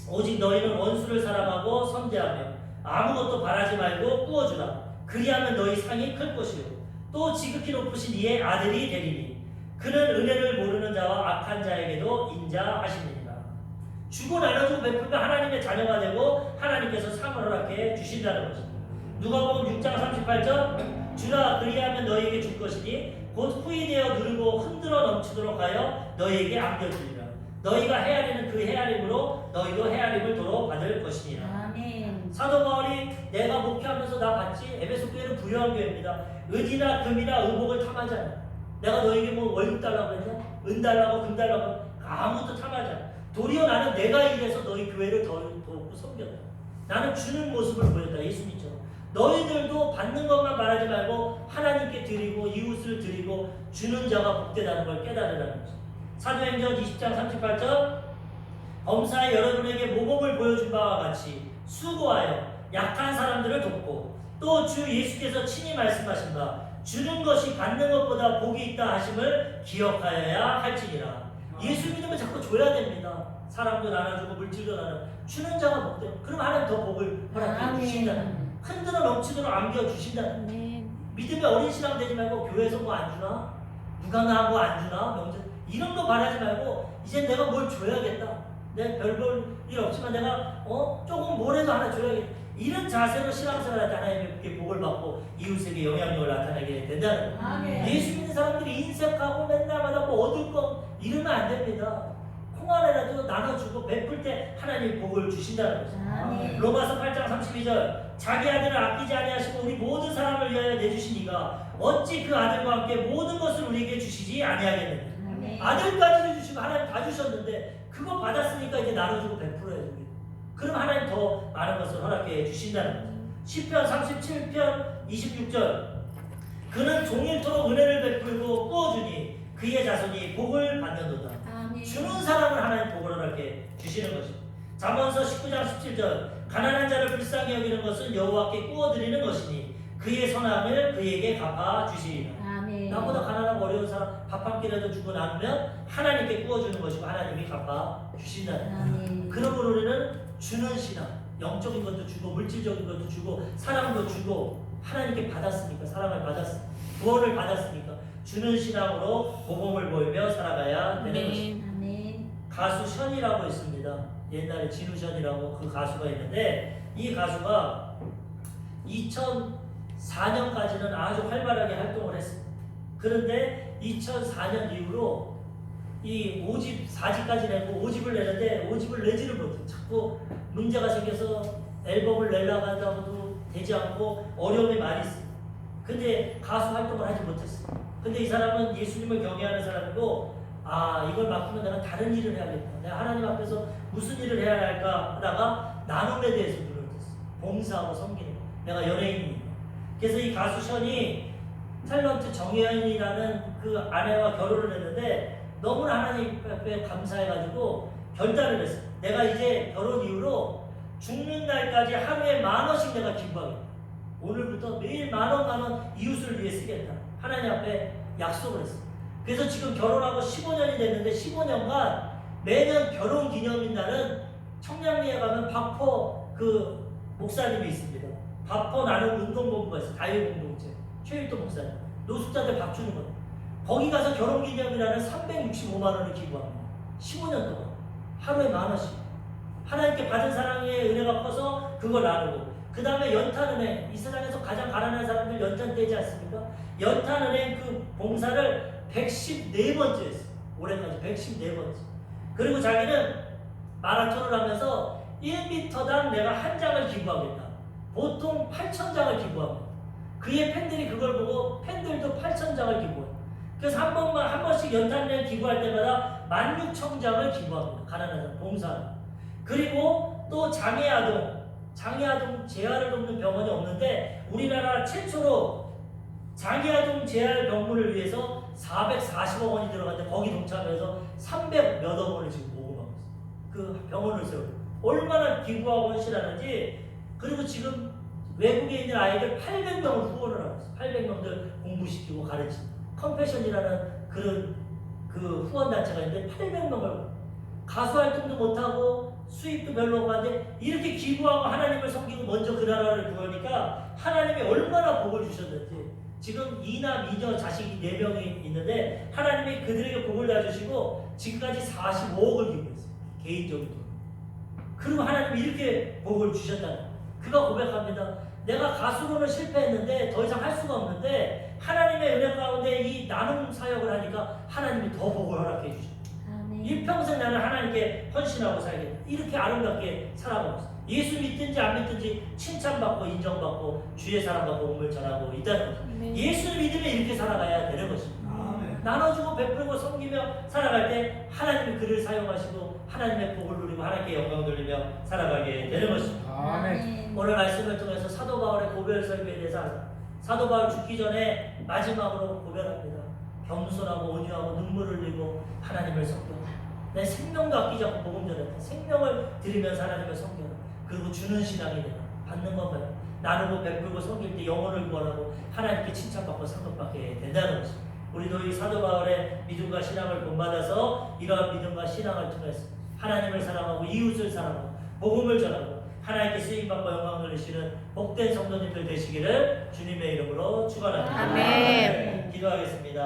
오직 너희는 원수를 사랑하고 섬대하며 아무것도 바라지 말고 꾸어주라. 그리하면 너희 상이 클 것이요 또 지극히 높으신 이의 아들이 되리니 그는 은혜를 모르는 자와 악한 자에게도 인자하시느니라. 주고 나눠주고 베풀면 하나님의 자녀가 되고 하나님께서 상을 허락해 주신다는 것입니다. 누가복음 6장 38절 주라 그리하면 너희에게 줄 것이니 곧 후이 되어 누르고 흔들어 넘치도록 하여 너희에게 안겨주리라. 너희가 헤아리는 그 헤아림으로 너희도 헤아림을 도로 받을 것이니라. 아멘. 사도 바울이 내가 목회하면서 나 봤지? 에베소 교회는 부유한 교회입니다. 은이나 금이나 의복을 탐하잖아. 내가 너에게 뭐 월급 달라고 그랬냐? 은 달라고 금 달라고 아무것도 탐하지 않아. 도리어 나는 내가 일해서 너희 교회를 더 돕고 섬겼다. 나는 주는 모습을 보였다. 예수님처럼. 너희들도 받는 것만 말하지 말고 하나님께 드리고 이웃을 드리고 주는 자가 복되다는 걸 깨달으라는 거죠. 사도행전 20장 38절 범사에 여러분에게 모범을 보여준 바와 같이 수고하여 약한 사람들을 돕고 또 주 예수께서 친히 말씀하신 바 주는 것이 받는 것보다 복이 있다 하심을 기억하여야 할지니라. 예수 믿으면 자꾸 줘야 됩니다. 사람도 나눠주고 물질도 나눠 주는 자가 복돼. 그럼 하나님 더 복을 허락해 주신다는, 흔들어 넘치도록 안겨주신다는. 믿음의 어린 신앙 되지 말고 교회에서 뭐 안 주나? 누가 나 뭐 안 주나? 명절 이런 거 바라지 말고 이제 내가 뭘 줘야겠다. 내가 별볼 일 없지만 내가 조금 뭐라도 하나 줘야겠다. 이런 자세로 신앙생활할 때 하나님께 복을 받고 이웃에게 영향력을 나타내게 된다는 거예요. 예수 믿는 사람들이 인색하고 맨날마다 뭐 얻을 거 이러면 안 됩니다. 콩 하나라도 나눠주고 베풀 때 하나님 복을 주신다는 거죠. 로마서 8장 32절 자기 아들을 아끼지 아니하시고 우리 모든 사람을 위하여 내주신 이가 어찌 그 아들과 함께 모든 것을 우리에게 주시지 아니하겠느냐. 아들까지도 주시고 하나님 다 주셨는데 그거 받았으니까 이제 나눠주고 베풀어야 됩니다. 그럼 하나님 더 많은 것을 허락해 주신다는 거죠. 시편 37편 26절 그는 종일토록 은혜를 베풀고 꾸어주니 그의 자손이 복을 받는도다. 주는 사람을 하나님 복을 허락해 주시는 것입니다. 잠언서 19장 17절 가난한 자를 불쌍히 여기는 것은 여호와께 꾸어드리는 것이니 그의 선함을 그에게 갚아 주시리라. 나보다 가난하고 어려운 사람 밥 한 끼라도 주고 나누면 하나님께 꾸어주는 것이고 하나님이 갚아 주신다는. 그러므로 우리는 주는 신앙, 영적인 것도 주고 물질적인 것도 주고 사랑도 주고 하나님께 받았으니까 사랑을 받았으니까 구원을 받았으니까 주는 신앙으로 모범을 보이며 살아가야 되는 것입니다. 가수 션이라고 있습니다. 옛날에 진우션이라고 그 가수가 있는데 이 가수가 2004년까지는 아주 활발하게 활동을 했습니다. 그런데 2004년 이후로 이 5집, 4집까지 내고 5집을 내는데 5집을 내지를 못해요. 자꾸 문제가 생겨서 앨범을 내려고 한다고도 되지 않고 어려움이 많이 있어요. 근데 가수 활동을 하지 못했어요. 근데 이 사람은 예수님을 경외하는 사람이고 이걸 맡기면 내가 다른 일을 해야겠다. 내가 하나님 앞에서 무슨 일을 해야 할까 하다가 나눔에 대해서 눈을 떴어요. 봉사하고 섬기는 거. 내가 연예인이니까. 그래서 이 가수 션이 탤런트 정혜연이라는 그 아내와 결혼을 했는데 너무나 하나님 앞에 감사해가지고 결단을 했어요. 내가 이제 결혼 이후로 죽는 날까지 하루에 10,000원씩 내가 기부하겠다. 오늘부터 매일 10,000원 이웃을 위해 쓰겠다. 하나님 앞에 약속을 했어요. 그래서 지금 결혼하고 15년이 됐는데 15년간 매년 결혼 기념일 날은 청량리에 가면 박포 그 목사님이 있습니다. 박포 나눔 운동본부가 있어요. 다윗공동체 최일도 목사님 노숙자들 밥 주는 거예요. 거기 가서 결혼 기념일날은 365만 원을 기부합니다. 15년 동안 하루에 10,000원씩 하나님께 받은 사랑의 은혜가 커서 그걸 나누고 그 다음에 연탄은행 이 세상에서 가장 가난한 사람들 연탄 떼지 않습니까? 연탄은행 그 봉사를 114번째 했어요. 올해까지 114번째. 그리고 자기는 마라톤을 하면서 1m당 내가 한 장을 기부하겠다. 보통 8,000장을 기부합니다. 그의 팬들이 그걸 보고 팬들도 8,000장을 기부해요. 그래서 한 번씩 연탄은행 기부할 때마다 16,000장을 기부합니다. 가난한 사람, 봉사. 그리고 또 장애아동 재활을 돕는 병원이 없는데 우리나라 최초로 장애아동 재활 병문을 위해서 440억 원이 들어갔는데 거기 동참해서 300 몇억 원을 지금 모금하고 있어요. 그 병원을 세우고 얼마나 기부하고 헌신하는지. 그리고 지금 외국에 있는 아이들 800명을 후원을 하고 있어요. 800명들 공부시키고 가르치는 컴패션이라는 그런 그 후원단체가 있는데 800명을 가수 활동도 못하고 수입도 별로 없고 한데 이렇게 기부하고 하나님을 섬기고 먼저 그 나라를 구하니까 하나님이 얼마나 복을 주셨는지. 지금 이남 이녀 자식이 4명이 있는데 하나님이 그들에게 복을 다 주시고 지금까지 45억을 기부했어요. 개인적인 돈. 그리고 하나님이 이렇게 복을 주셨다는 거예요. 그가 고백합니다. 내가 가수로는 실패했는데 더 이상 할 수가 없는데 하나님의 은혜 가운데 이 나눔 사역을 하니까 하나님이 더 복을 허락해 주셨어요. 일평생 나는 하나님께 헌신하고 살겠다. 이렇게 아름답게 살아가고 있어요. 예수 믿든지 안 믿든지 칭찬받고 인정받고 주의 사랑과 복음을 전하고 있다는 거죠. 예수를 믿으면 이렇게 살아가야 되는 것입니다. 나눠주고 베풀고 섬기며 살아갈 때 하나님이 그를 사용하시고 하나님의 복을 누리고 하나님께 영광 돌리며 살아가게 되는 것입니다. 오늘 말씀을 통해서 사도 바울의 고별 설교에 대해서 사도 바울 죽기 전에 마지막으로 고별합니다. 겸손하고 온유하고 눈물을 흘리고 하나님을 섬겨 내 생명도 아끼지 않고 복음 전했다. 생명을 드리면서 하나님을 섬겨라. 그리고 주는 신앙이 되라. 받는 것만 나누고 베풀고 섬길 때 영혼을 구원하고 하나님께 칭찬받고 상급받게 된다는 것입니다. 우리도 이 사도 바울의 믿음과 신앙을 본받아서 이러한 믿음과 신앙을 통해서 하나님을 사랑하고 이웃을 사랑하고 복음을 전하고 하나님께 쓰임받고 영광 돌리시는 복된 성도님들 되시기를 주님의 이름으로 축원합니다. 아멘. 기도하겠습니다.